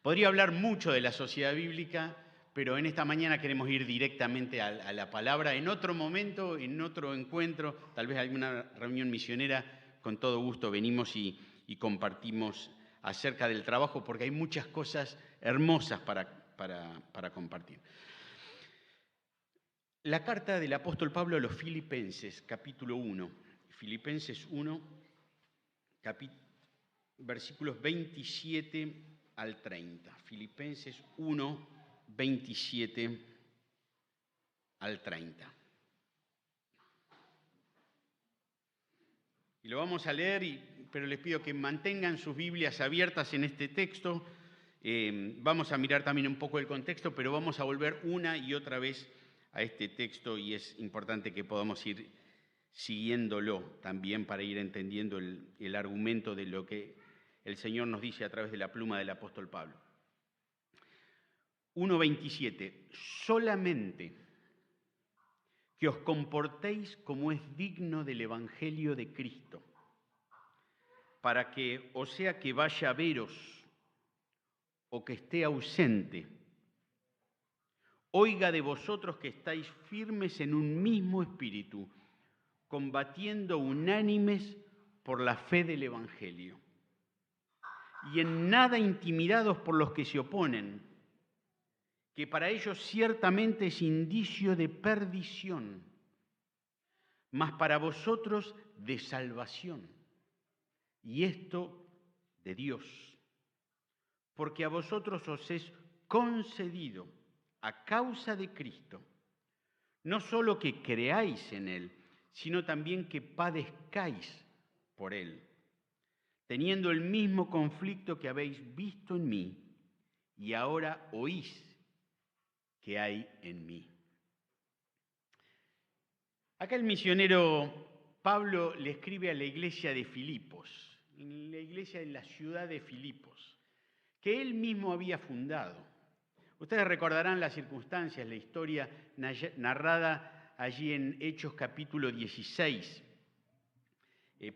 Podría hablar mucho de la sociedad bíblica, pero en esta mañana queremos ir directamente a la palabra. En otro momento, en otro encuentro, tal vez alguna reunión misionera, con todo gusto venimos y compartimos acerca del trabajo, porque hay muchas cosas hermosas para compartir. La carta del apóstol Pablo a los Filipenses, capítulo 1. Filipenses 1, versículos 27 al 30. Filipenses 1, 27 al 30. Y lo vamos a leer, pero les pido que mantengan sus Biblias abiertas en este texto. Vamos a mirar también un poco el contexto, pero vamos a volver una y otra vez a este texto y es importante que podamos ir siguiéndolo también para ir entendiendo el argumento de lo que el Señor nos dice a través de la pluma del apóstol Pablo. 1:27. Solamente que os comportéis como es digno del Evangelio de Cristo, para que, o sea que vaya a veros o que esté ausente, oiga de vosotros que estáis firmes en un mismo espíritu, combatiendo unánimes por la fe del Evangelio, y en nada intimidados por los que se oponen, que para ellos ciertamente es indicio de perdición, mas para vosotros de salvación, y esto de Dios, porque a vosotros os es concedido a causa de Cristo, no solo que creáis en Él, sino también que padezcáis por Él, teniendo el mismo conflicto que habéis visto en mí y ahora oís que hay en mí. Acá el misionero Pablo le escribe a la iglesia de Filipos, en la iglesia de la ciudad de Filipos, que él mismo había fundado. Ustedes recordarán las circunstancias, la historia narrada allí en Hechos capítulo 16.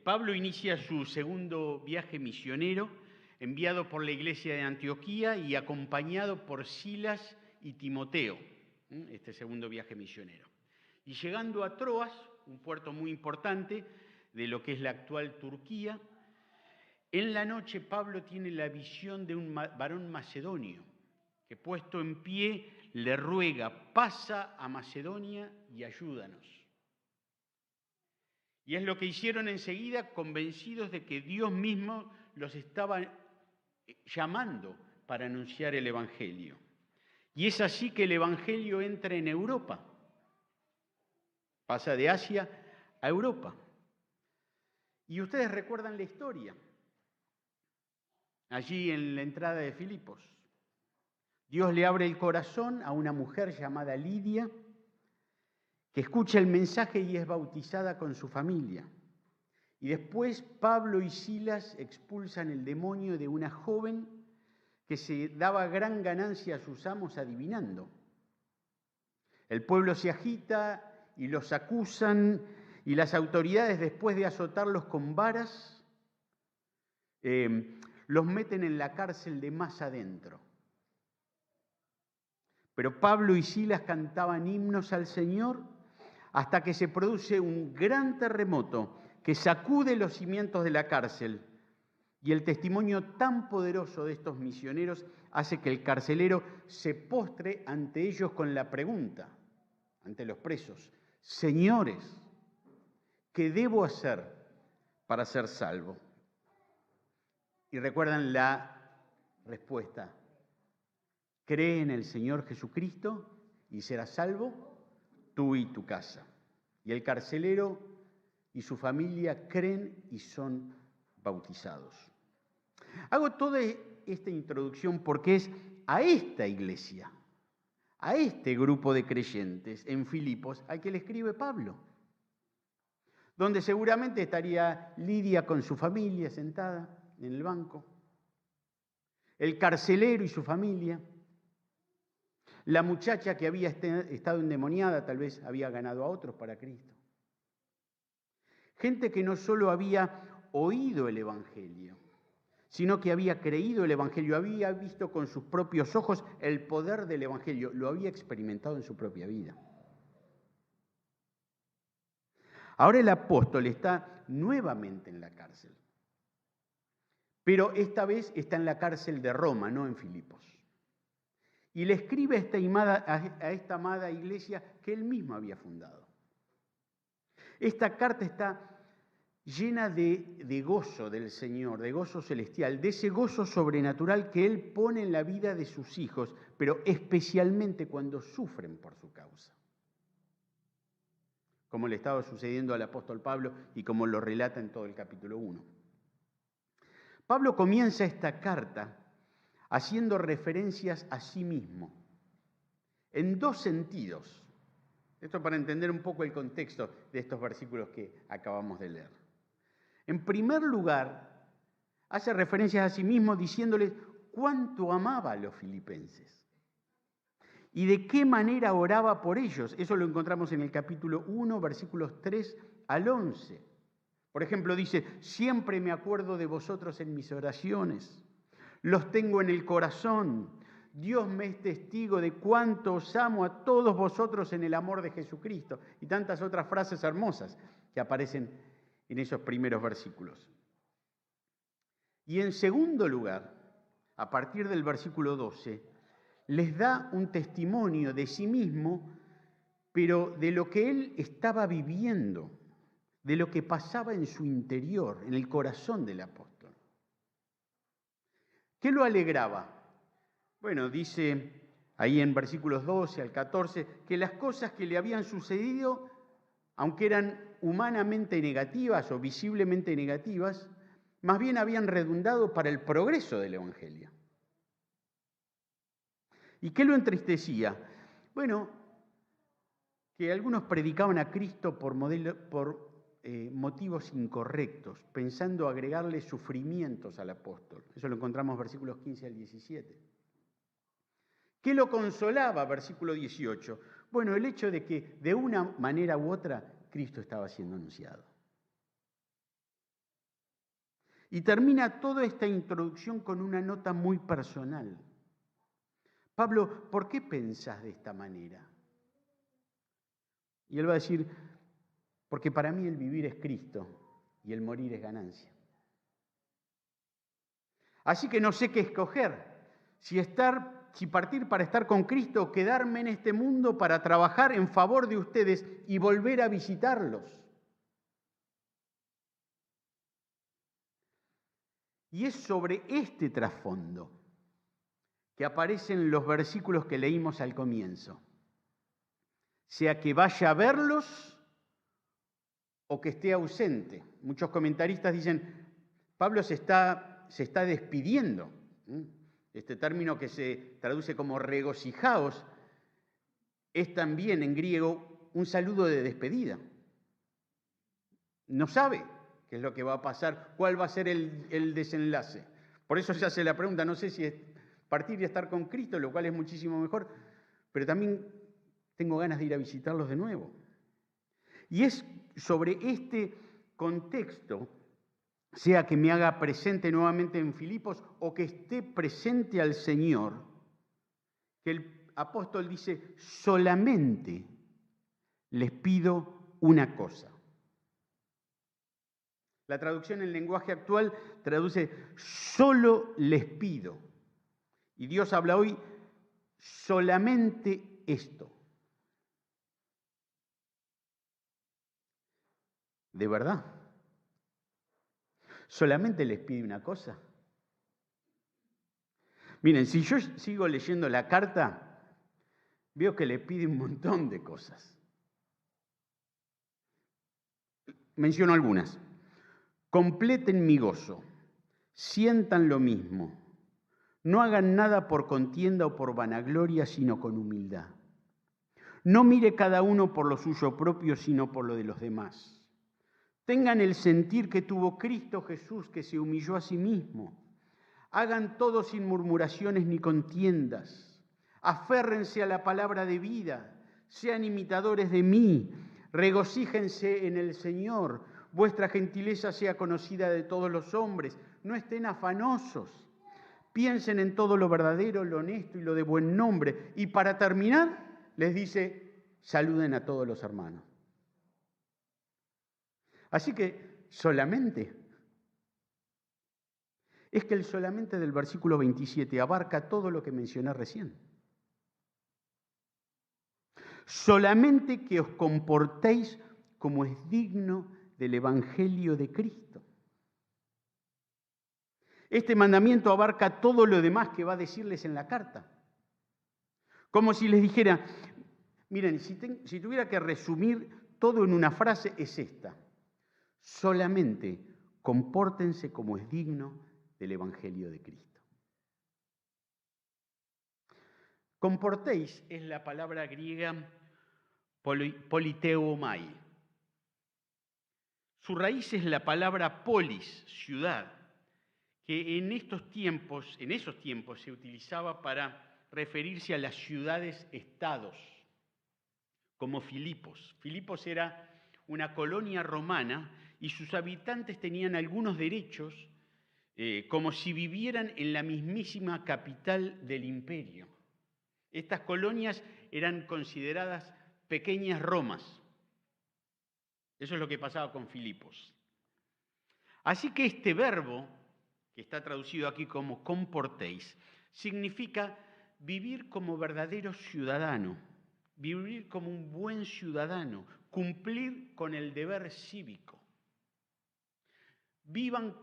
Pablo inicia su segundo viaje misionero, enviado por la iglesia de Antioquía y acompañado por Silas y Timoteo, este segundo viaje misionero. Y llegando a Troas, un puerto muy importante de lo que es la actual Turquía, en la noche Pablo tiene la visión de un varón macedonio que, puesto en pie, le ruega: pasa a Macedonia y ayúdanos. Y es lo que hicieron enseguida, convencidos de que Dios mismo los estaba llamando para anunciar el Evangelio. Y es así que el Evangelio entra en Europa. Pasa de Asia a Europa. Y ustedes recuerdan la historia. Allí en la entrada de Filipos, Dios le abre el corazón a una mujer llamada Lidia, que escucha el mensaje y es bautizada con su familia. Y después Pablo y Silas expulsan el demonio de una joven que se daba gran ganancia a sus amos adivinando. El pueblo se agita y los acusan, y las autoridades, después de azotarlos con varas, los meten en la cárcel de más adentro. Pero Pablo y Silas cantaban himnos al Señor hasta que se produce un gran terremoto que sacude los cimientos de la cárcel. Y el testimonio tan poderoso de estos misioneros hace que el carcelero se postre ante ellos con la pregunta, ante los presos: señores, ¿qué debo hacer para ser salvo? Y recuerdan la respuesta: cree en el Señor Jesucristo y serás salvo tú y tu casa. Y el carcelero y su familia creen y son bautizados. Hago toda esta introducción porque es a esta iglesia, a este grupo de creyentes en Filipos al que le escribe Pablo, donde seguramente estaría Lidia con su familia sentada en el banco, el carcelero y su familia, la muchacha que había estado endemoniada, tal vez había ganado a otros para Cristo. Gente que no solo había oído el Evangelio, sino que había creído el Evangelio, había visto con sus propios ojos el poder del Evangelio, lo había experimentado en su propia vida. Ahora el apóstol está nuevamente en la cárcel, pero esta vez está en la cárcel de Roma, no en Filipos. Y le escribe a esta amada iglesia que él mismo había fundado. Esta carta está llena de gozo del Señor, de gozo celestial, de ese gozo sobrenatural que Él pone en la vida de sus hijos, pero especialmente cuando sufren por su causa. Como le estaba sucediendo al apóstol Pablo y como lo relata en todo el capítulo 1. Pablo comienza esta carta haciendo referencias a sí mismo, en dos sentidos. Esto para entender un poco el contexto de estos versículos que acabamos de leer. En primer lugar, hace referencias a sí mismo diciéndoles cuánto amaba a los filipenses y de qué manera oraba por ellos. Eso lo encontramos en el capítulo 1, versículos 3 al 11. Por ejemplo, dice, siempre me acuerdo de vosotros en mis oraciones, los tengo en el corazón. Dios me es testigo de cuánto os amo a todos vosotros en el amor de Jesucristo. Y tantas otras frases hermosas que aparecen en esos primeros versículos. Y en segundo lugar, a partir del versículo 12, les da un testimonio de sí mismo, pero de lo que él estaba viviendo, de lo que pasaba en su interior, en el corazón del apóstol. ¿Qué lo alegraba? Bueno, dice ahí en versículos 12 al 14, que las cosas que le habían sucedido, aunque eran humanamente negativas o visiblemente negativas, más bien habían redundado para el progreso del Evangelio. ¿Y qué lo entristecía? Bueno, que algunos predicaban a Cristo por motivos incorrectos, pensando agregarle sufrimientos al apóstol. Eso lo encontramos en versículos 15 al 17. ¿Qué lo consolaba? Versículo 18. Bueno, el hecho de que de una manera u otra Cristo estaba siendo anunciado. Y termina toda esta introducción con una nota muy personal. Pablo, ¿por qué pensás de esta manera? Y él va a decir, porque para mí el vivir es Cristo y el morir es ganancia. Así que no sé qué escoger, si partir para estar con Cristo o quedarme en este mundo para trabajar en favor de ustedes y volver a visitarlos. Y es sobre este trasfondo que aparecen los versículos que leímos al comienzo. Sea que vaya a verlos o que esté ausente. Muchos comentaristas dicen, Pablo se está despidiendo. Este término que se traduce como regocijaos es también en griego un saludo de despedida. No sabe qué es lo que va a pasar, cuál va a ser el desenlace. Por eso se hace la pregunta, no sé si es partir y estar con Cristo, lo cual es muchísimo mejor, pero también tengo ganas de ir a visitarlos de nuevo. Y es sobre este contexto, sea que me haga presente nuevamente en Filipos o que esté presente al Señor, que el apóstol dice, solamente les pido una cosa. La traducción en lenguaje actual traduce, solo les pido. Y Dios habla hoy, solamente esto. ¿De verdad? ¿Solamente les pide una cosa? Miren, si yo sigo leyendo la carta, veo que le pide un montón de cosas. Menciono algunas. Completen mi gozo, sientan lo mismo, no hagan nada por contienda o por vanagloria, sino con humildad. No mire cada uno por lo suyo propio, sino por lo de los demás. Tengan el sentir que tuvo Cristo Jesús, que se humilló a sí mismo. Hagan todo sin murmuraciones ni contiendas. Aférrense a la palabra de vida. Sean imitadores de mí. Regocíjense en el Señor. Vuestra gentileza sea conocida de todos los hombres. no estén afanosos. Piensen en todo lo verdadero, lo honesto y lo de buen nombre. Y para terminar, les dice, saluden a todos los hermanos. Así que solamente, es que el solamente del versículo 27 abarca todo lo que mencioné recién. Solamente que os comportéis como es digno del Evangelio de Cristo. Este mandamiento abarca todo lo demás que va a decirles en la carta. Como si les dijera, miren, si tuviera que resumir todo en una frase, es esta. Solamente compórtense como es digno del Evangelio de Cristo. Comportéis es la palabra griega politeomai. Su raíz es la palabra polis, ciudad, que en esos tiempos se utilizaba para referirse a las ciudades-estados, como Filipos. Filipos era una colonia romana y sus habitantes tenían algunos derechos como si vivieran en la mismísima capital del imperio. Estas colonias eran consideradas pequeñas Romas. Eso es lo que pasaba con Filipos. Así que este verbo, que está traducido aquí como comportéis, significa vivir como verdadero ciudadano, vivir como un buen ciudadano, cumplir con el deber cívico. Vivan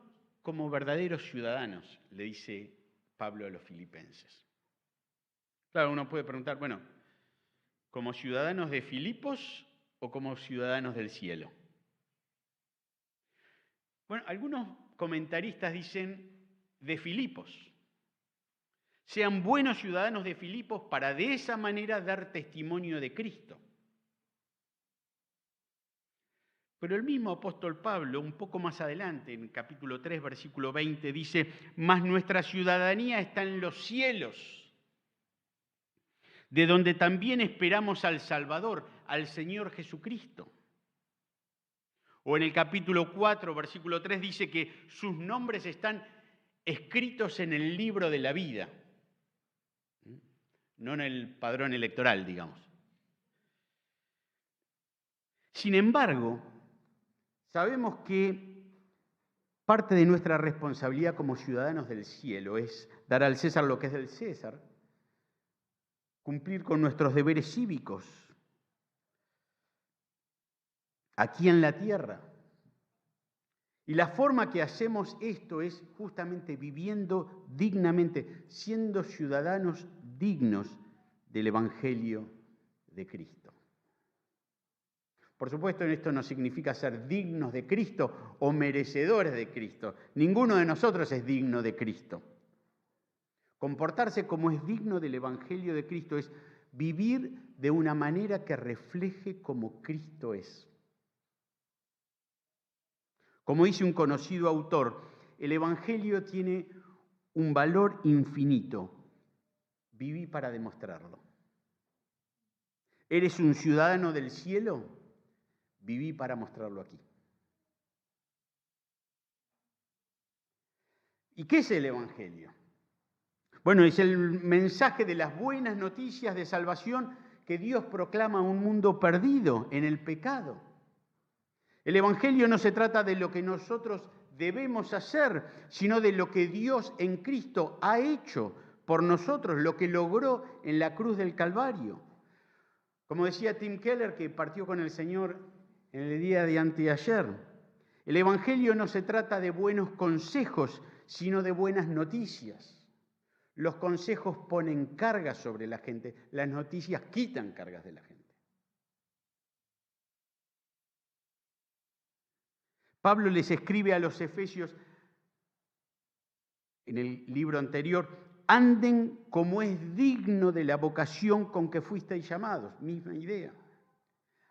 como verdaderos ciudadanos, le dice Pablo a los filipenses. Claro, uno puede preguntar, bueno, ¿como ciudadanos de Filipos o como ciudadanos del cielo? Bueno, algunos comentaristas dicen de Filipos. Sean buenos ciudadanos de Filipos para de esa manera dar testimonio de Cristo. Pero el mismo apóstol Pablo, un poco más adelante, en capítulo 3, versículo 20, dice, mas nuestra ciudadanía está en los cielos, de donde también esperamos al Salvador, al Señor Jesucristo. O en el capítulo 4, versículo 3, dice que sus nombres están escritos en el libro de la vida, no en el padrón electoral, digamos. Sin embargo, sabemos que parte de nuestra responsabilidad como ciudadanos del cielo es dar al César lo que es del César, cumplir con nuestros deberes cívicos aquí en la tierra. Y la forma que hacemos esto es justamente viviendo dignamente, siendo ciudadanos dignos del Evangelio de Cristo. Por supuesto, esto no significa ser dignos de Cristo o merecedores de Cristo. Ninguno de nosotros es digno de Cristo. Comportarse como es digno del Evangelio de Cristo es vivir de una manera que refleje como Cristo es. Como dice un conocido autor, el Evangelio tiene un valor infinito. Viví para demostrarlo. ¿Eres un ciudadano del cielo? Viví para mostrarlo aquí. ¿Y qué es el Evangelio? Bueno, es el mensaje de las buenas noticias de salvación que Dios proclama a un mundo perdido en el pecado. El Evangelio no se trata de lo que nosotros debemos hacer, sino de lo que Dios en Cristo ha hecho por nosotros, lo que logró en la cruz del Calvario. Como decía Tim Keller, que partió con el Señor en el día de anteayer, el Evangelio no se trata de buenos consejos, sino de buenas noticias. Los consejos ponen cargas sobre la gente, las noticias quitan cargas de la gente. Pablo les escribe a los efesios en el libro anterior, anden como es digno de la vocación con que fuisteis llamados, misma idea.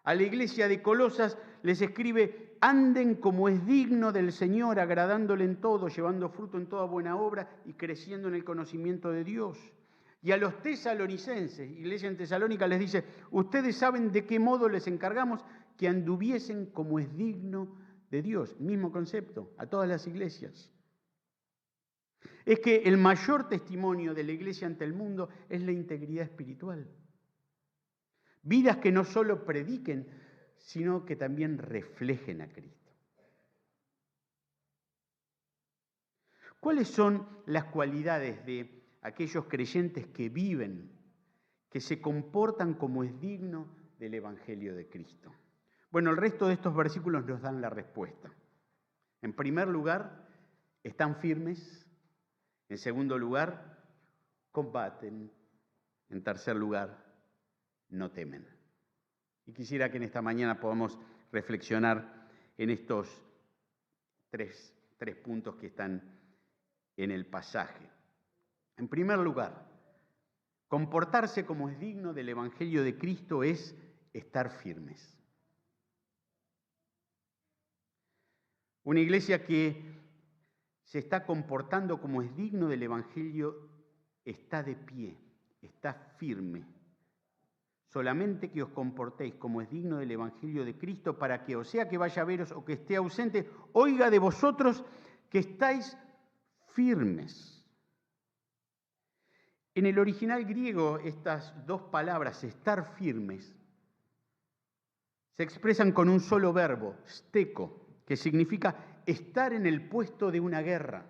A la iglesia de Colosas les escribe, anden como es digno del Señor, agradándole en todo, llevando fruto en toda buena obra y creciendo en el conocimiento de Dios. Y a los tesalonicenses, iglesia en Tesalónica, les dice, ustedes saben de qué modo les encargamos que anduviesen como es digno de Dios. Mismo concepto, a todas las iglesias. Es que el mayor testimonio de la iglesia ante el mundo es la integridad espiritual. Vidas que no solo prediquen, sino que también reflejen a Cristo. ¿Cuáles son las cualidades de aquellos creyentes que viven, que se comportan como es digno del Evangelio de Cristo? Bueno, el resto de estos versículos nos dan la respuesta. En primer lugar, están firmes. En segundo lugar, combaten. En tercer lugar, no temen. Y quisiera que en esta mañana podamos reflexionar en estos tres puntos que están en el pasaje. En primer lugar, comportarse como es digno del Evangelio de Cristo es estar firmes. Una iglesia que se está comportando como es digno del Evangelio está de pie, está firme. Solamente que os comportéis como es digno del Evangelio de Cristo, para que, o sea que vaya a veros o que esté ausente, oiga de vosotros que estáis firmes. En el original griego, estas dos palabras, estar firmes, se expresan con un solo verbo, steko, que significa estar en el puesto de una guerra.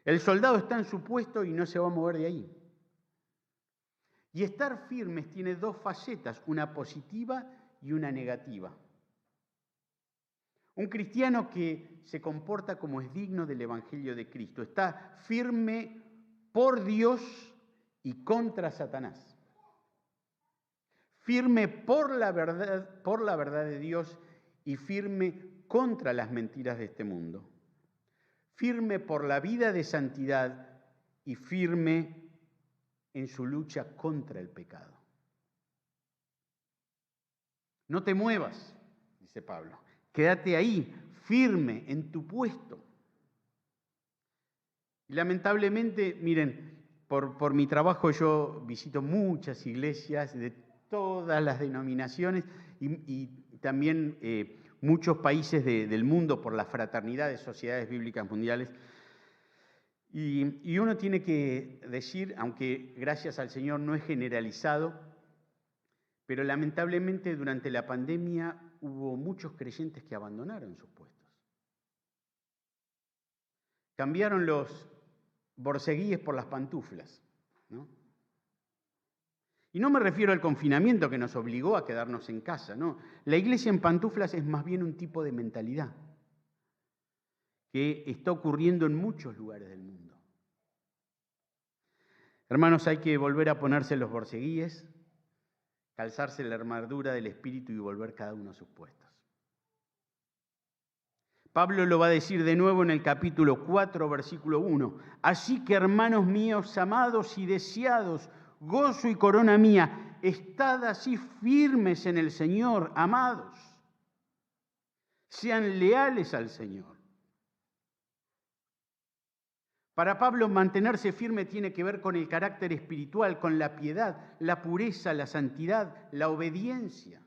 El soldado está en su puesto y no se va a mover de ahí. Y estar firmes tiene dos facetas, una positiva y una negativa. Un cristiano que se comporta como es digno del Evangelio de Cristo está firme por Dios y contra Satanás. Firme por la verdad de Dios y firme contra las mentiras de este mundo. Firme por la vida de santidad y firme en su lucha contra el pecado. No te muevas, dice Pablo. Quédate ahí, firme en tu puesto. Y lamentablemente, miren, por mi trabajo yo visito muchas iglesias de todas las denominaciones y también muchos países del mundo por la fraternidad de sociedades bíblicas mundiales. Y uno tiene que decir, aunque gracias al Señor no es generalizado, pero lamentablemente durante la pandemia hubo muchos creyentes que abandonaron sus puestos. Cambiaron los borceguíes por las pantuflas, ¿no? Y no me refiero al confinamiento que nos obligó a quedarnos en casa, no. La iglesia en pantuflas es más bien un tipo de mentalidad que está ocurriendo en muchos lugares del mundo. Hermanos, hay que volver a ponerse los borceguíes, calzarse la armadura del Espíritu y volver cada uno a sus puestos. Pablo lo va a decir de nuevo en el capítulo 4, versículo 1. Así que, hermanos míos, amados y deseados, gozo y corona mía, estad así firmes en el Señor, amados. Sean leales al Señor. Para Pablo, mantenerse firme tiene que ver con el carácter espiritual, con la piedad, la pureza, la santidad, la obediencia.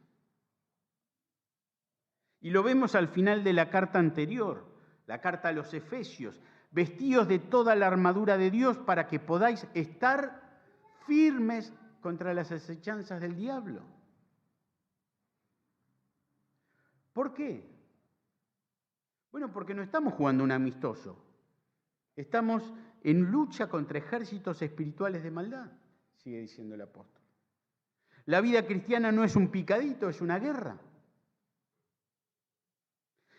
Y lo vemos al final de la carta anterior, la carta a los Efesios. Vestíos de toda la armadura de Dios para que podáis estar firmes contra las acechanzas del diablo. ¿Por qué? Bueno, porque no estamos jugando un amistoso. Estamos en lucha contra ejércitos espirituales de maldad, sigue diciendo el apóstol. La vida cristiana no es un picadito, es una guerra.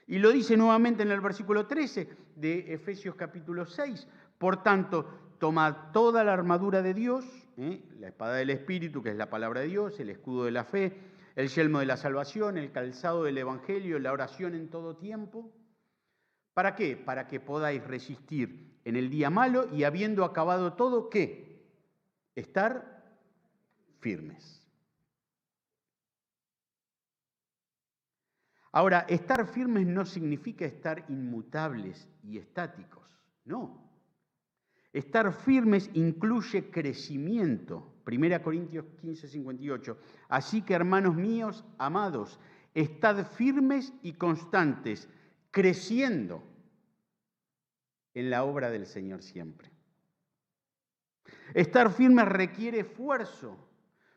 Y lo dice nuevamente en el versículo 13 de Efesios capítulo 6. Por tanto, tomad toda la armadura de Dios, la espada del Espíritu, que es la palabra de Dios, el escudo de la fe, el yelmo de la salvación, el calzado del Evangelio, la oración en todo tiempo. ¿Para qué? Para que podáis resistir en el día malo y habiendo acabado todo, ¿qué? Estar firmes. Ahora, estar firmes no significa estar inmutables y estáticos, no. Estar firmes incluye crecimiento. 1 Corintios 15, 58. Así que, hermanos míos, amados, estad firmes y constantes, creciendo en la obra del Señor siempre. Estar firme requiere esfuerzo.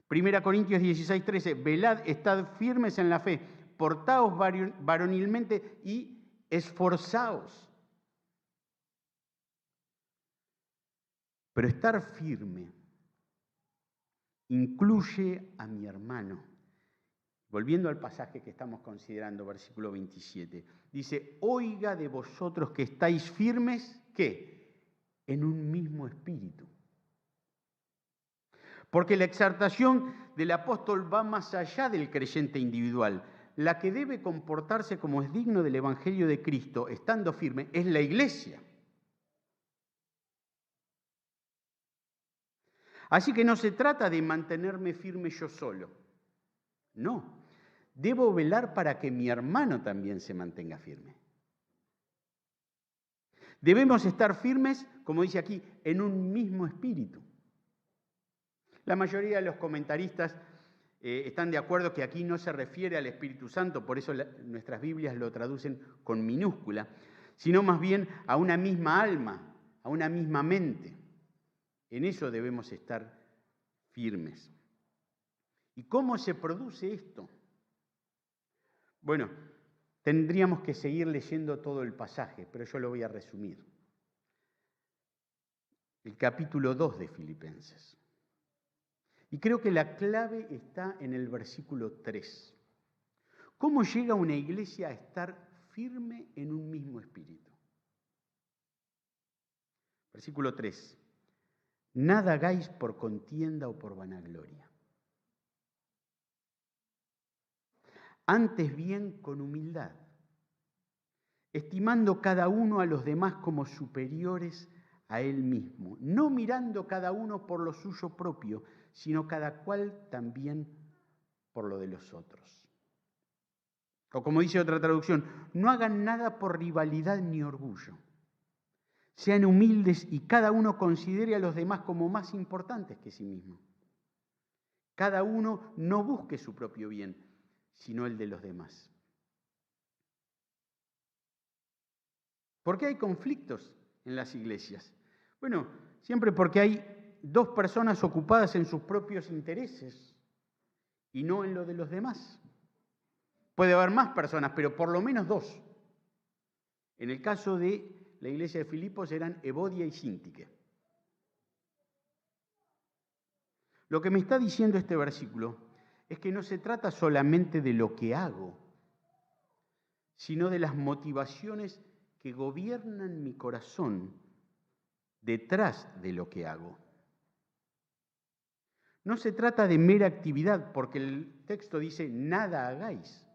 1 Corintios 16:13, velad, estad firmes en la fe, portaos varonilmente y esforzaos. Pero estar firme incluye a mi hermano. Volviendo al pasaje que estamos considerando, versículo 27, dice, oiga de vosotros que estáis firmes, ¿qué? En un mismo espíritu. Porque la exhortación del apóstol va más allá del creyente individual. La que debe comportarse como es digno del Evangelio de Cristo, estando firme, es la iglesia. Así que no se trata de mantenerme firme yo solo. No, debo velar para que mi hermano también se mantenga firme. Debemos estar firmes, como dice aquí, en un mismo espíritu. La mayoría de los comentaristas están de acuerdo que aquí no se refiere al Espíritu Santo, por eso nuestras Biblias lo traducen con minúscula, sino más bien a una misma alma, a una misma mente. En eso debemos estar firmes. ¿Y cómo se produce esto? Bueno, tendríamos que seguir leyendo todo el pasaje, pero yo lo voy a resumir. El capítulo 2 de Filipenses. Y creo que la clave está en el versículo 3. ¿Cómo llega una iglesia a estar firme en un mismo espíritu? Versículo 3. Nada hagáis por contienda o por vanagloria. Antes bien con humildad, estimando cada uno a los demás como superiores a él mismo, no mirando cada uno por lo suyo propio, sino cada cual también por lo de los otros. O como dice otra traducción, no hagan nada por rivalidad ni orgullo. Sean humildes y cada uno considere a los demás como más importantes que sí mismo. Cada uno no busque su propio bien, sino el de los demás. ¿Por qué hay conflictos en las iglesias? Bueno, siempre porque hay dos personas ocupadas en sus propios intereses y no en lo de los demás. Puede haber más personas, pero por lo menos dos. En el caso de la iglesia de Filipos eran Evodia y Síntique. Lo que me está diciendo este versículo es que no se trata solamente de lo que hago, sino de las motivaciones que gobiernan mi corazón detrás de lo que hago. No se trata de mera actividad, porque el texto dice, nada hagáis.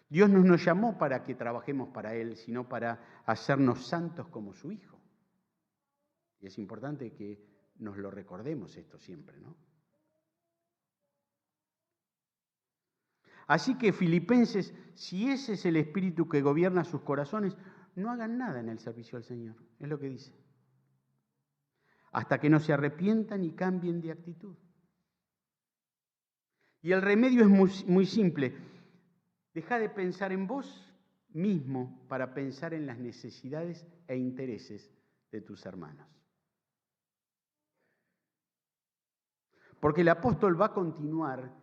Dios no nos llamó para que trabajemos para Él, sino para hacernos santos como su Hijo. Y es importante que nos lo recordemos esto siempre, ¿no? Así que, filipenses, si ese es el espíritu que gobierna sus corazones, no hagan nada en el servicio al Señor, es lo que dice. Hasta que no se arrepientan y cambien de actitud. Y el remedio es muy simple. Deja de pensar en vos mismo para pensar en las necesidades e intereses de tus hermanos. Porque el apóstol va a continuar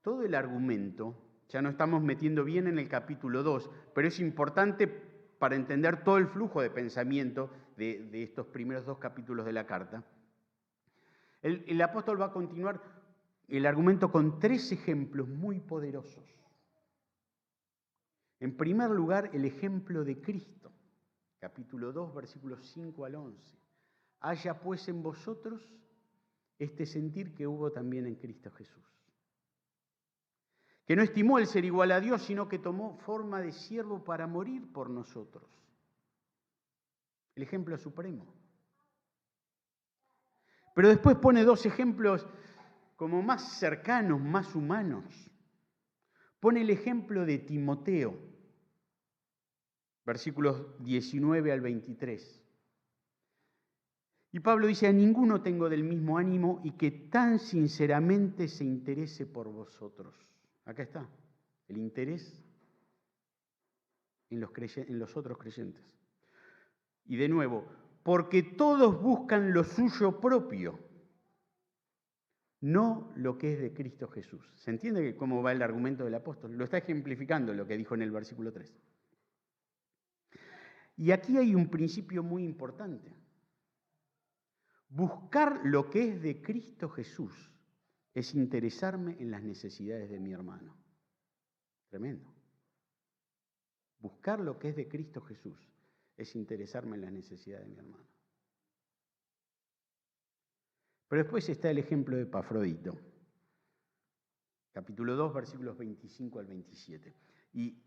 todo el argumento, ya nos estamos metiendo bien en el capítulo 2, pero es importante para entender todo el flujo de pensamiento de estos primeros dos capítulos de la carta. El apóstol va a continuar el argumento con 3 ejemplos muy poderosos. En primer lugar, el ejemplo de Cristo, capítulo 2, versículos 5 al 11. Haya pues en vosotros este sentir que hubo también en Cristo Jesús, que no estimó el ser igual a Dios, sino que tomó forma de siervo para morir por nosotros. El ejemplo supremo. Pero después pone 2 ejemplos como más cercanos, más humanos. Pone el ejemplo de Timoteo, versículos 19 al 23. Y Pablo dice, a ninguno tengo del mismo ánimo y que tan sinceramente se interese por vosotros. Acá está, el interés en los otros creyentes. Y de nuevo, porque todos buscan lo suyo propio, no lo que es de Cristo Jesús. ¿Se entiende cómo va el argumento del apóstol? Lo está ejemplificando lo que dijo en el versículo 3. Y aquí hay un principio muy importante. Buscar lo que es de Cristo Jesús es interesarme en las necesidades de mi hermano. Tremendo. Buscar lo que es de Cristo Jesús es interesarme en las necesidades de mi hermano. Pero después está el ejemplo de Epafrodito. Capítulo 2, versículos 25 al 27. Y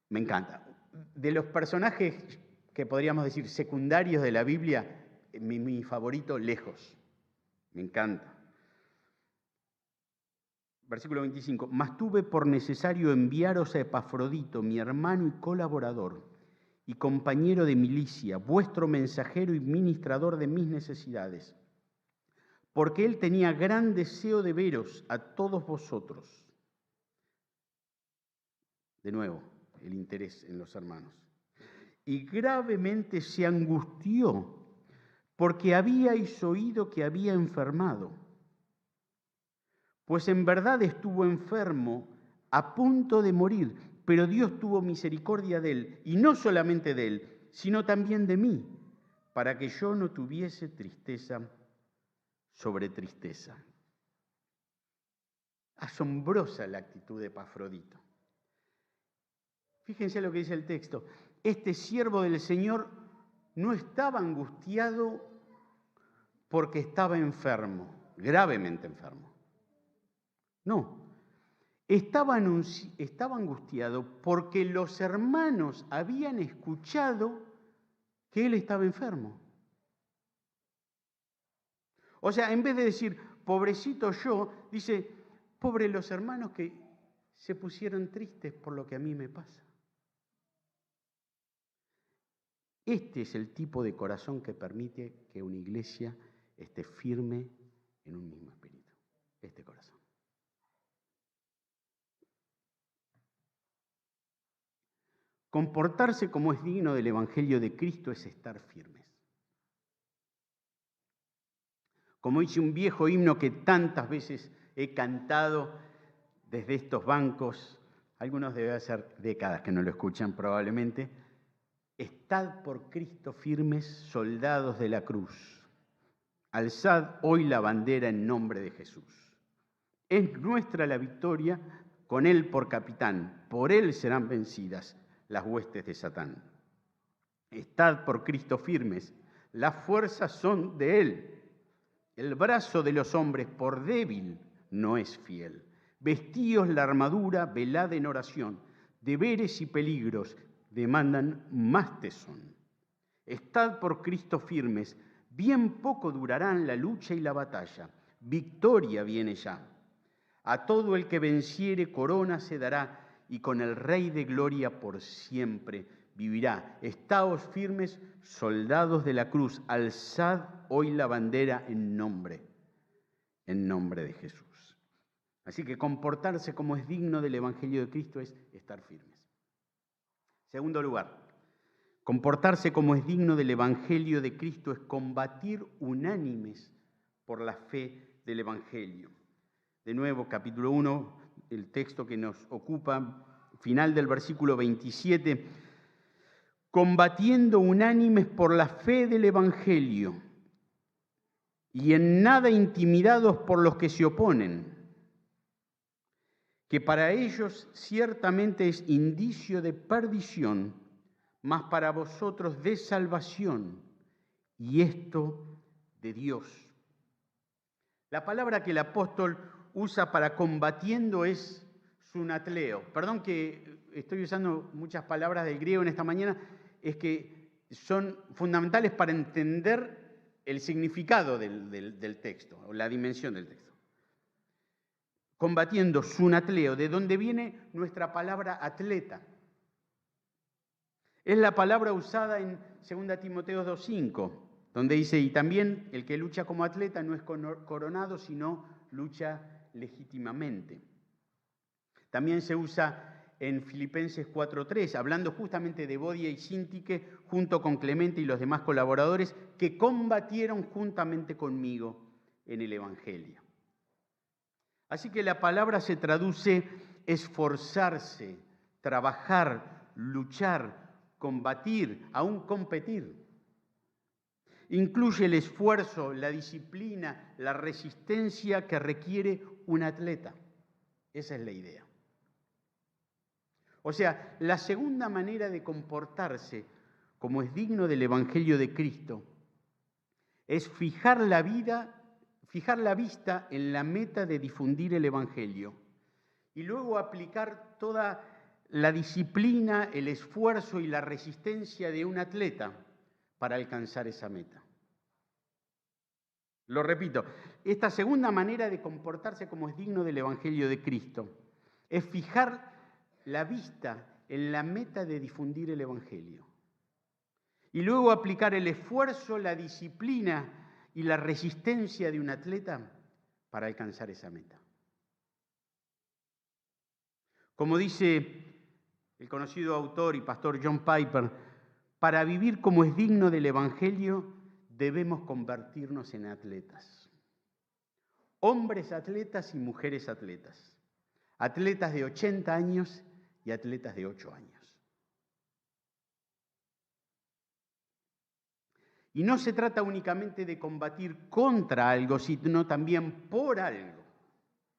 me encanta. De los personajes que podríamos decir secundarios de la Biblia, mi favorito lejos. Me encanta. Versículo 25. Mas tuve por necesario enviaros a Epafrodito, mi hermano y colaborador, y compañero de milicia, vuestro mensajero y ministrador de mis necesidades, porque él tenía gran deseo de veros a todos vosotros. De nuevo, el interés en los hermanos. Y gravemente se angustió, porque habíais oído que había enfermado. Pues en verdad estuvo enfermo, a punto de morir, pero Dios tuvo misericordia de él, y no solamente de él, sino también de mí, para que yo no tuviese tristeza sobre tristeza. Asombrosa la actitud de Epafrodito. Fíjense lo que dice el texto. Este siervo del Señor no estaba angustiado porque estaba enfermo, gravemente enfermo. No, estaba angustiado porque los hermanos habían escuchado que él estaba enfermo. O sea, en vez de decir, pobrecito yo, dice, pobre los hermanos que se pusieron tristes por lo que a mí me pasa. Este es el tipo de corazón que permite que una iglesia esté firme en un mismo espíritu. Este corazón. Comportarse como es digno del Evangelio de Cristo es estar firmes. Como dice un viejo himno que tantas veces he cantado desde estos bancos, algunos deben ser décadas que no lo escuchan probablemente, estad por Cristo firmes, soldados de la cruz. Alzad hoy la bandera en nombre de Jesús. Es nuestra la victoria, con Él por capitán. Por Él serán vencidas las huestes de Satán. Estad por Cristo firmes. Las fuerzas son de Él. El brazo de los hombres, por débil, no es fiel. Vestíos la armadura, velad en oración. Deberes y peligros demandan más tesón. Estad por Cristo firmes. Bien poco durarán la lucha y la batalla. Victoria viene ya. A todo el que venciere corona se dará, y con el Rey de gloria por siempre vivirá. Estaos firmes, soldados de la cruz, alzad hoy la bandera en nombre de Jesús. Así que comportarse como es digno del Evangelio de Cristo es estar firmes. Segundo lugar, comportarse como es digno del Evangelio de Cristo es combatir unánimes por la fe del Evangelio. De nuevo, capítulo 1, el texto que nos ocupa, final del versículo 27, combatiendo unánimes por la fe del Evangelio y en nada intimidados por los que se oponen, que para ellos ciertamente es indicio de perdición, mas para vosotros de salvación, y esto de Dios. La palabra que el apóstol usa para combatiendo es sunatleo. Perdón que estoy usando muchas palabras del griego en esta mañana, es que son fundamentales para entender el significado del texto, o la dimensión del texto. Combatiendo sunatleo, de donde viene nuestra palabra atleta. Es la palabra usada en 2 Timoteo 2:5, donde dice, y también el que lucha como atleta no es coronado, sino lucha legítimamente. También se usa en Filipenses 4:3, hablando justamente de Bodia y Síntique, junto con Clemente y los demás colaboradores que combatieron juntamente conmigo en el Evangelio. Así que la palabra se traduce esforzarse, trabajar, luchar, combatir, aún competir. Incluye el esfuerzo, la disciplina, la resistencia que requiere un atleta. Esa es la idea. O sea, la segunda manera de comportarse, como es digno del Evangelio de Cristo, es fijar la vista en la meta de difundir el Evangelio y luego aplicar toda la disciplina, el esfuerzo y la resistencia de un atleta para alcanzar esa meta. Lo repito, esta segunda manera de comportarse como es digno del Evangelio de Cristo es fijar la vista en la meta de difundir el Evangelio y luego aplicar el esfuerzo, la disciplina y la resistencia de un atleta para alcanzar esa meta. Como dice el conocido autor y pastor John Piper, para vivir como es digno del Evangelio debemos convertirnos en atletas. Hombres atletas y mujeres atletas. Atletas de 80 años y atletas de 8 años. Y no se trata únicamente de combatir contra algo, sino también por algo,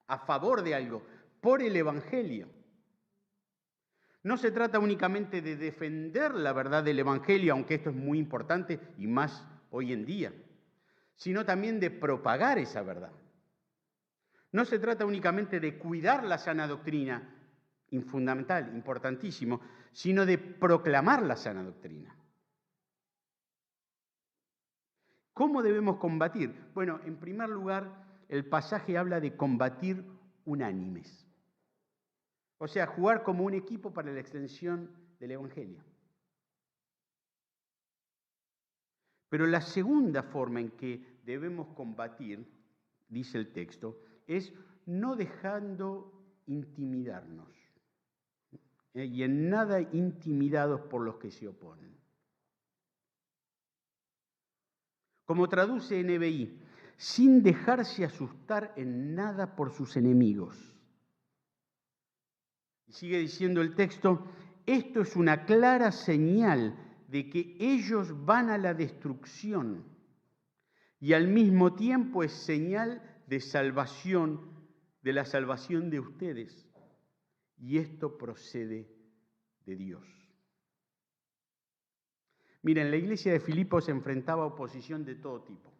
a favor de algo, por el Evangelio. No se trata únicamente de defender la verdad del Evangelio, aunque esto es muy importante y más hoy en día, sino también de propagar esa verdad. No se trata únicamente de cuidar la sana doctrina, fundamental, importantísimo, sino de proclamar la sana doctrina. ¿Cómo debemos combatir? Bueno, en primer lugar, el pasaje habla de combatir unánimes. O sea, jugar como un equipo para la extensión del Evangelio. Pero la segunda forma en que debemos combatir, dice el texto, es no dejando intimidarnos. Y en nada intimidados por los que se oponen. Como traduce NBI, sin dejarse asustar en nada por sus enemigos. Y sigue diciendo el texto, esto es una clara señal de que ellos van a la destrucción y al mismo tiempo es señal de salvación, de la salvación de ustedes. Y esto procede de Dios. Miren, la iglesia de Filipos se enfrentaba a oposición de todo tipo.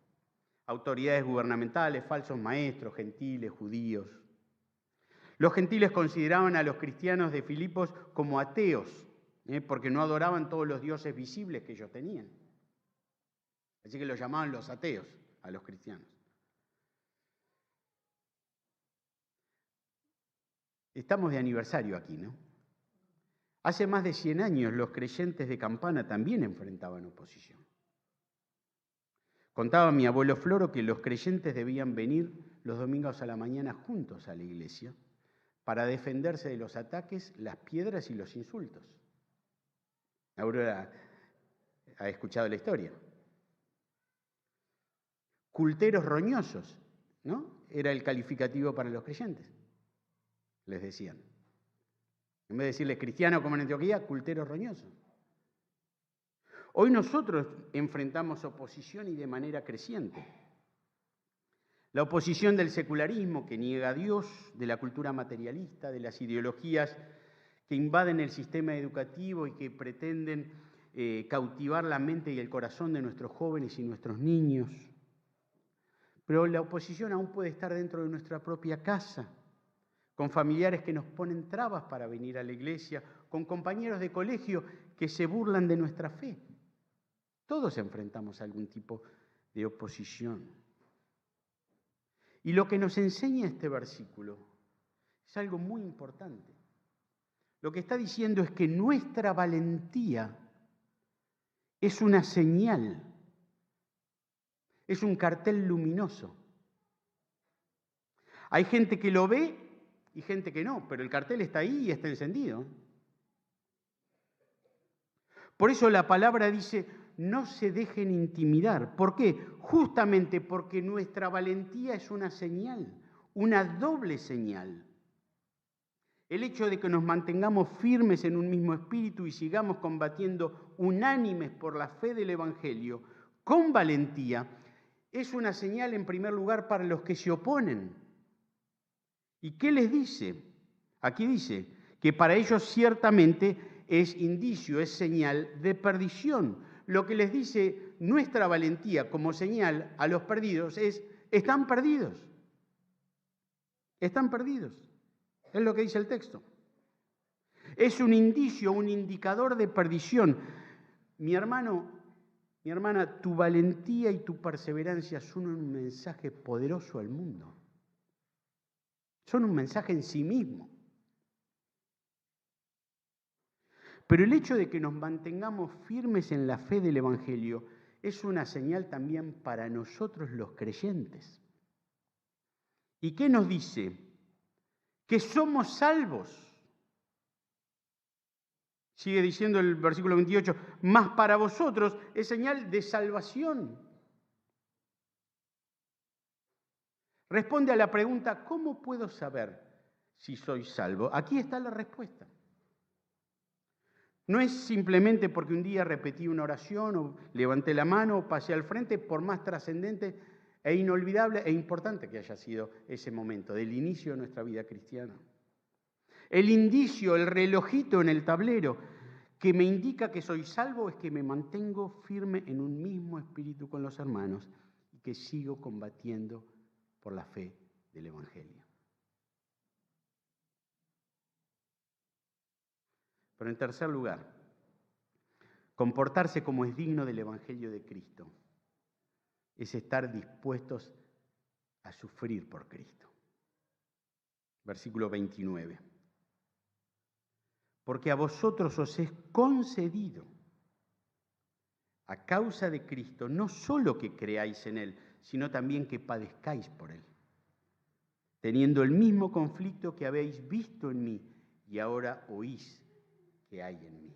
Autoridades gubernamentales, falsos maestros, gentiles, judíos. Los gentiles consideraban a los cristianos de Filipos como ateos, porque no adoraban todos los dioses visibles que ellos tenían. Así que los llamaban los ateos a los cristianos. Estamos de aniversario aquí, ¿no? Hace más de 100 años los creyentes de Campana también enfrentaban oposición. Contaba mi abuelo Floro que los creyentes debían venir los domingos a la mañana juntos a la iglesia para defenderse de los ataques, las piedras y los insultos. Aurora ha escuchado la historia. Culteros roñosos, ¿no? Era el calificativo para los creyentes, les decían. En vez de decirles cristiano como en Antioquía, culteros roñosos. Hoy nosotros enfrentamos oposición y de manera creciente. La oposición del secularismo que niega a Dios, de la cultura materialista, de las ideologías que invaden el sistema educativo y que pretenden cautivar la mente y el corazón de nuestros jóvenes y nuestros niños. Pero la oposición aún puede estar dentro de nuestra propia casa, con familiares que nos ponen trabas para venir a la iglesia, con compañeros de colegio que se burlan de nuestra fe. Todos enfrentamos algún tipo de oposición. Y lo que nos enseña este versículo es algo muy importante. Lo que está diciendo es que nuestra valentía es una señal, es un cartel luminoso. Hay gente que lo ve y gente que no, pero el cartel está ahí y está encendido. Por eso la palabra dice, no se dejen intimidar. ¿Por qué? Justamente porque nuestra valentía es una señal, una doble señal. El hecho de que nos mantengamos firmes en un mismo espíritu y sigamos combatiendo unánimes por la fe del Evangelio, con valentía, es una señal en primer lugar para los que se oponen. ¿Y qué les dice? Aquí dice que para ellos ciertamente es indicio, es señal de perdición. Lo que les dice nuestra valentía como señal a los perdidos es, están perdidos. Están perdidos. Es lo que dice el texto. Es un indicio, un indicador de perdición. Mi hermano, mi hermana, tu valentía y tu perseverancia son un mensaje poderoso al mundo. Son un mensaje en sí mismo. Pero el hecho de que nos mantengamos firmes en la fe del Evangelio es una señal también para nosotros los creyentes. ¿Y qué nos dice? Que somos salvos. Sigue diciendo el versículo 28, mas para vosotros es señal de salvación. Responde a la pregunta, ¿cómo puedo saber si soy salvo? Aquí está la respuesta. No es simplemente porque un día repetí una oración o levanté la mano o pasé al frente, por más trascendente e inolvidable e importante que haya sido ese momento del inicio de nuestra vida cristiana. El indicio, el relojito en el tablero que me indica que soy salvo es que me mantengo firme en un mismo espíritu con los hermanos y que sigo combatiendo por la fe del Evangelio. Pero en tercer lugar, comportarse como es digno del Evangelio de Cristo es estar dispuestos a sufrir por Cristo. Versículo 29. Porque a vosotros os es concedido, a causa de Cristo, no solo que creáis en Él, sino también que padezcáis por Él, teniendo el mismo conflicto que habéis visto en mí y ahora oís que hay en mí.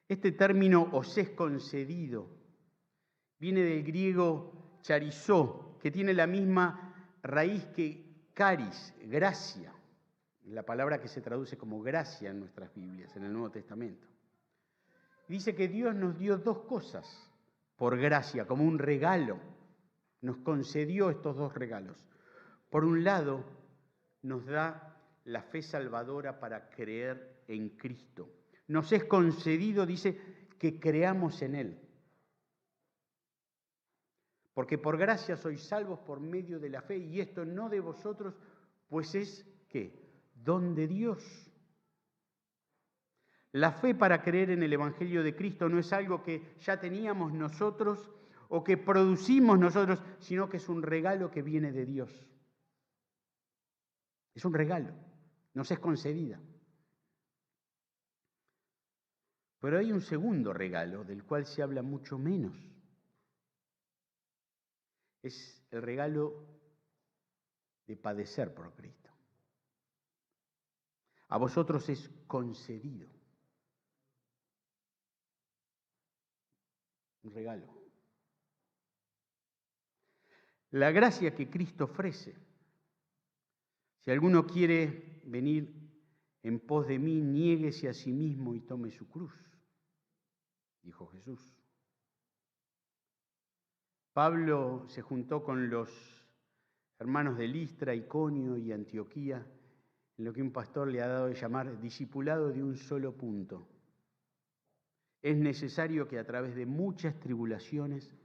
Este término os es concedido viene del griego charizó, que tiene la misma raíz que caris, gracia, la palabra que se traduce como gracia en nuestras Biblias, en el Nuevo Testamento. Dice que Dios nos dio dos cosas por gracia, como un regalo. Nos concedió estos dos regalos. Por un lado, nos da la fe salvadora para creer en Cristo. Nos es concedido, dice, que creamos en Él. Porque por gracia sois salvos por medio de la fe, y esto no de vosotros, pues es, ¿qué? Don de Dios. La fe para creer en el Evangelio de Cristo no es algo que ya teníamos nosotros o que producimos nosotros, sino que es un regalo que viene de Dios. Es un regalo, nos es concedida. Pero hay un segundo regalo del cual se habla mucho menos. Es el regalo de padecer por Cristo. A vosotros es concedido. Un regalo. La gracia que Cristo ofrece. Si alguno quiere venir en pos de mí, niéguese a sí mismo y tome su cruz, dijo Jesús. Pablo se juntó con los hermanos de Listra, Iconio y Antioquía, en lo que un pastor le ha dado de llamar discipulado de un solo punto. Es necesario que a través de muchas tribulaciones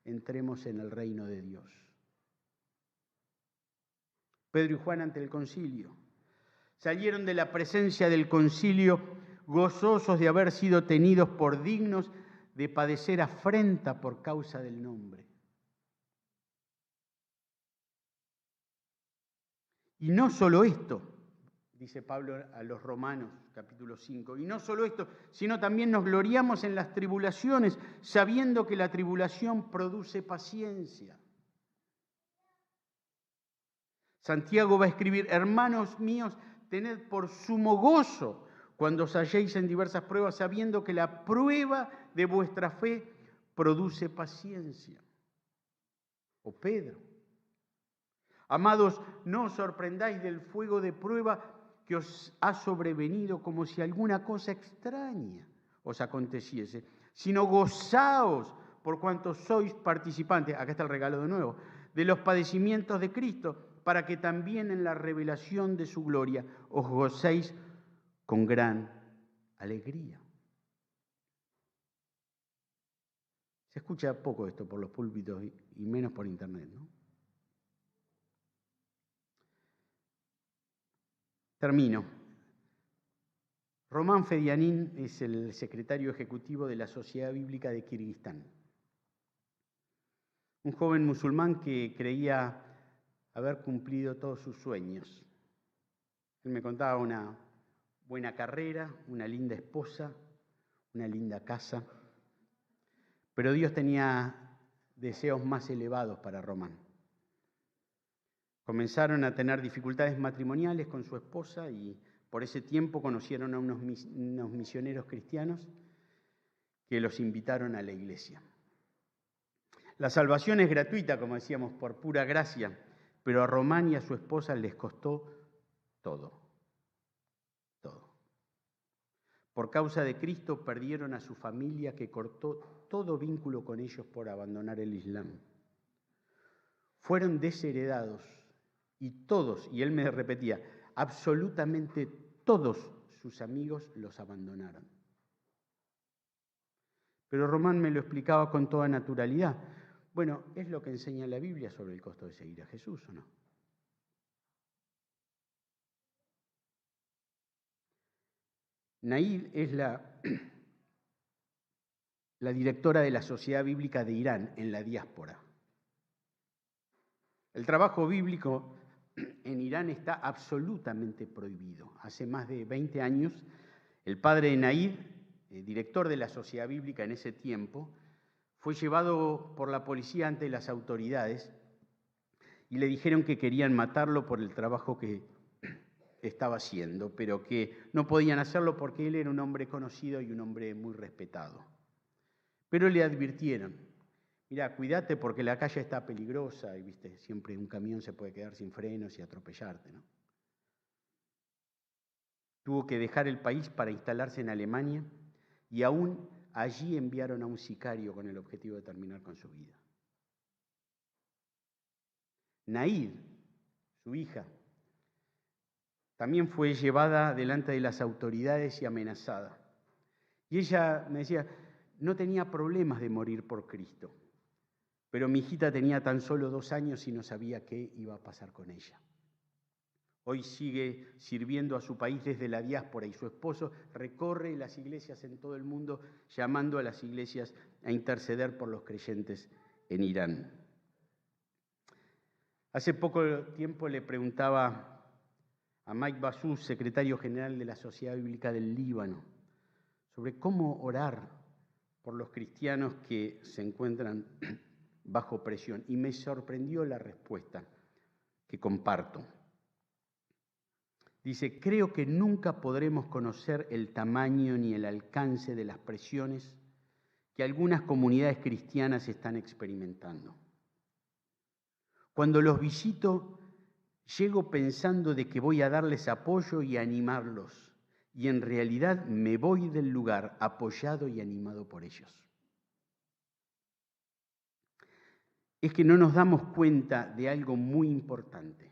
entremos en el reino de Dios. Pedro y Juan ante el concilio salieron de la presencia del concilio gozosos de haber sido tenidos por dignos de padecer afrenta por causa del nombre. Y no solo esto, dice Pablo a los Romanos, capítulo 5, y no solo esto, sino también nos gloriamos en las tribulaciones, sabiendo que la tribulación produce paciencia. Santiago va a escribir: hermanos míos, tened por sumo gozo cuando os halléis en diversas pruebas, sabiendo que la prueba de vuestra fe produce paciencia. O Pedro: amados, no os sorprendáis del fuego de prueba que os ha sobrevenido como si alguna cosa extraña os aconteciese, sino gozaos por cuanto sois participantes, acá está el regalo de nuevo, de los padecimientos de Cristo, para que también en la revelación de su gloria os gocéis con gran alegría. Se escucha poco esto por los púlpitos y menos por internet, ¿no? Termino. Román Fedianín es el secretario ejecutivo de la Sociedad Bíblica de Kirguistán. Un joven musulmán que creía haber cumplido todos sus sueños. Él me contaba una buena carrera, una linda esposa, una linda casa, pero Dios tenía deseos más elevados para Román. Comenzaron a tener dificultades matrimoniales con su esposa y por ese tiempo conocieron a unos misioneros cristianos que los invitaron a la iglesia. La salvación es gratuita, como decíamos, por pura gracia, pero a Román y a su esposa les costó todo. Por causa de Cristo perdieron a su familia, que cortó todo vínculo con ellos por abandonar el Islam. Fueron desheredados y todos, y él me repetía, absolutamente todos sus amigos los abandonaron. Pero Román me lo explicaba con toda naturalidad. Bueno, es lo que enseña la Biblia sobre el costo de seguir a Jesús, ¿o no? Naid es la directora de la Sociedad Bíblica de Irán en la diáspora. El trabajo bíblico en Irán está absolutamente prohibido. Hace más de 20 años, el padre de Naid, director de la Sociedad Bíblica en ese tiempo, fue llevado por la policía ante las autoridades y le dijeron que querían matarlo por el trabajo que estaba haciendo, pero que no podían hacerlo porque él era un hombre conocido y un hombre muy respetado. Pero le advirtieron: mira, cuídate porque la calle está peligrosa y, viste, siempre un camión se puede quedar sin frenos y atropellarte, ¿no? Tuvo que dejar el país para instalarse en Alemania y aún allí enviaron a un sicario con el objetivo de terminar con su vida. Naid, su hija, también fue llevada delante de las autoridades y amenazada. Y ella me decía: no tenía problemas de morir por Cristo, pero mi hijita tenía tan solo 2 años y no sabía qué iba a pasar con ella. Hoy sigue sirviendo a su país desde la diáspora y su esposo recorre las iglesias en todo el mundo, llamando a las iglesias a interceder por los creyentes en Irán. Hace poco tiempo le preguntaba a Mike Bassous, secretario general de la Sociedad Bíblica del Líbano, sobre cómo orar por los cristianos que se encuentran bajo presión. Y me sorprendió la respuesta que comparto. Dice: creo que nunca podremos conocer el tamaño ni el alcance de las presiones que algunas comunidades cristianas están experimentando. Cuando los visito, llego pensando de que voy a darles apoyo y animarlos, y en realidad me voy del lugar apoyado y animado por ellos. Es que no nos damos cuenta de algo muy importante,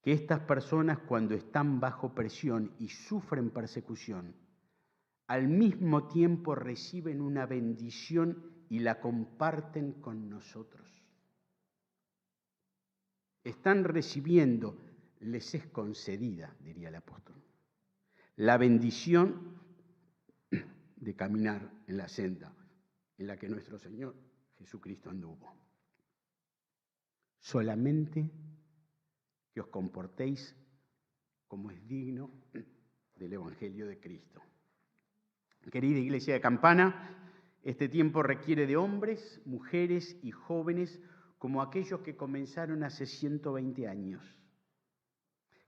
que estas personas, cuando están bajo presión y sufren persecución, al mismo tiempo reciben una bendición y la comparten con nosotros. Están recibiendo, les es concedida, diría el apóstol, la bendición de caminar en la senda en la que nuestro Señor Jesucristo anduvo. Solamente que os comportéis como es digno del Evangelio de Cristo. Querida Iglesia de Campana, este tiempo requiere de hombres, mujeres y jóvenes como aquellos que comenzaron hace 120 años,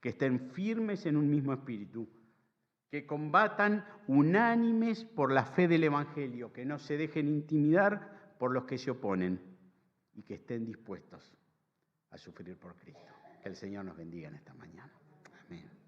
que estén firmes en un mismo espíritu, que combatan unánimes por la fe del Evangelio, que no se dejen intimidar por los que se oponen y que estén dispuestos a sufrir por Cristo. Que el Señor nos bendiga en esta mañana. Amén.